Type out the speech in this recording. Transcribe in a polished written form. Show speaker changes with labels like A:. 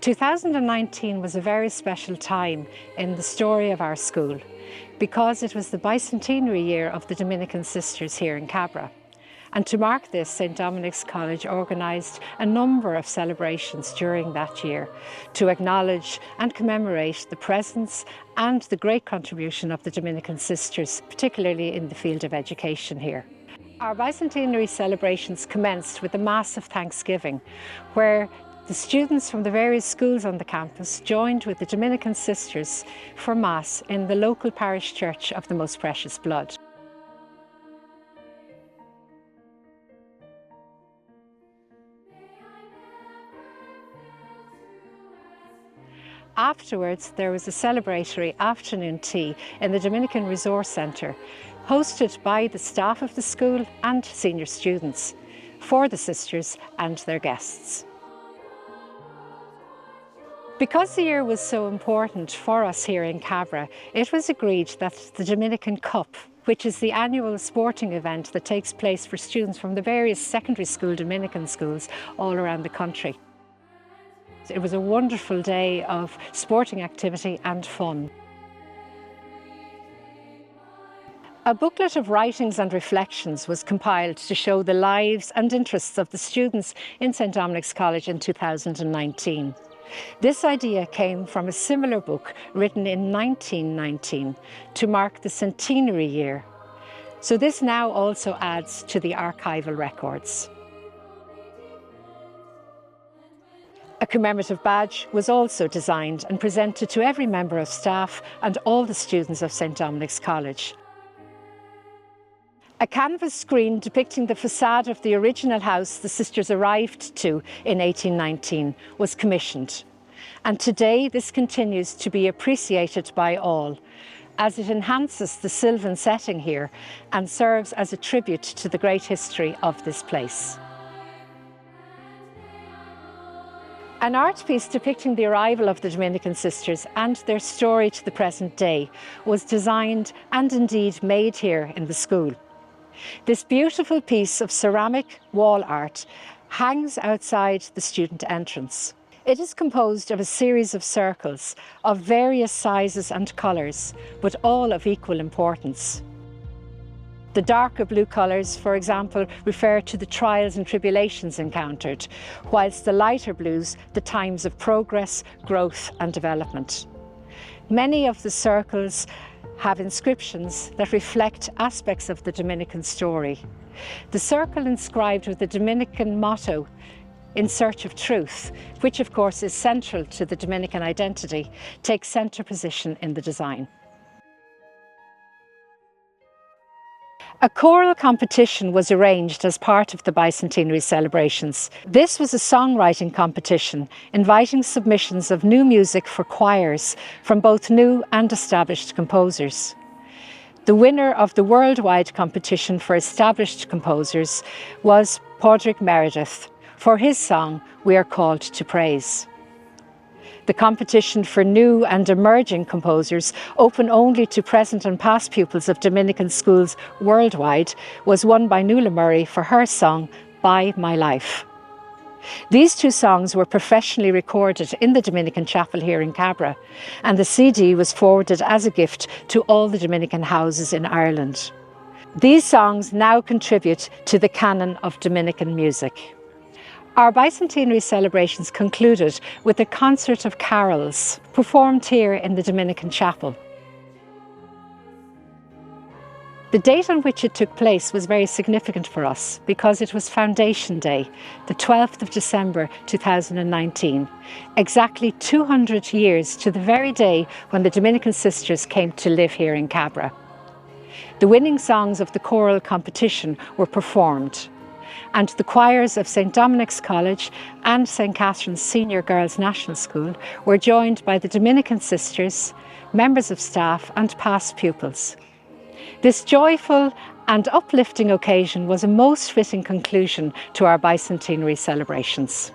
A: 2019 was a very special time in the story of our school because it was the bicentenary year of the Dominican sisters here in Cabra. And to mark this, St Dominic's College organised a number of celebrations during that year to acknowledge and commemorate the presence and the great contribution of the Dominican sisters, particularly in the field of education here. Our bicentenary celebrations commenced with a Mass of Thanksgiving, where the students from the various schools on the campus joined with the Dominican sisters for Mass in the local parish church of the Most Precious Blood. Afterwards, there was a celebratory afternoon tea in the Dominican Resource Centre, hosted by the staff of the school and senior students, for the sisters and their guests. Because the year was so important for us here in Cabra, it was agreed that the Dominican Cup, which is the annual sporting event that takes place for students from the various secondary school Dominican schools all around the country. It was a wonderful day of sporting activity and fun. A booklet of writings and reflections was compiled to show the lives and interests of the students in St Dominic's College in 2019. This idea came from a similar book written in 1919 to mark the centenary year. So this now also adds to the archival records. A commemorative badge was also designed and presented to every member of staff and all the students of St Dominic's College. A canvas screen depicting the facade of the original house the sisters arrived to in 1819 was commissioned. And today this continues to be appreciated by all, as it enhances the sylvan setting here and serves as a tribute to the great history of this place. An art piece depicting the arrival of the Dominican sisters and their story to the present day was designed and indeed made here in the school. This beautiful piece of ceramic wall art hangs outside the student entrance. It is composed of a series of circles of various sizes and colours, but all of equal importance. The darker blue colours, for example, refer to the trials and tribulations encountered, whilst the lighter blues, the times of progress, growth and development. Many of the circles have inscriptions that reflect aspects of the Dominican story. The circle inscribed with the Dominican motto, "In search of truth," which of course is central to the Dominican identity, takes centre position in the design. A choral competition was arranged as part of the bicentenary celebrations. This was a songwriting competition inviting submissions of new music for choirs from both new and established composers. The winner of the worldwide competition for established composers was Padraig Meredith for his song "We Are Called to Praise." The competition for new and emerging composers, open only to present and past pupils of Dominican schools worldwide, was won by Nuala Murray for her song "By My Life." These two songs were professionally recorded in the Dominican chapel here in Cabra, and the CD was forwarded as a gift to all the Dominican houses in Ireland. These songs now contribute to the canon of Dominican music. Our bicentenary celebrations concluded with a concert of carols performed here in the Dominican chapel. The date on which it took place was very significant for us because it was Foundation Day, the 12th of December 2019, exactly 200 years to the very day when the Dominican sisters came to live here in Cabra. The winning songs of the choral competition were performed, and the choirs of St Dominic's College and St Catherine's Senior Girls National School were joined by the Dominican sisters, members of staff and past pupils. This joyful and uplifting occasion was a most fitting conclusion to our bicentenary celebrations.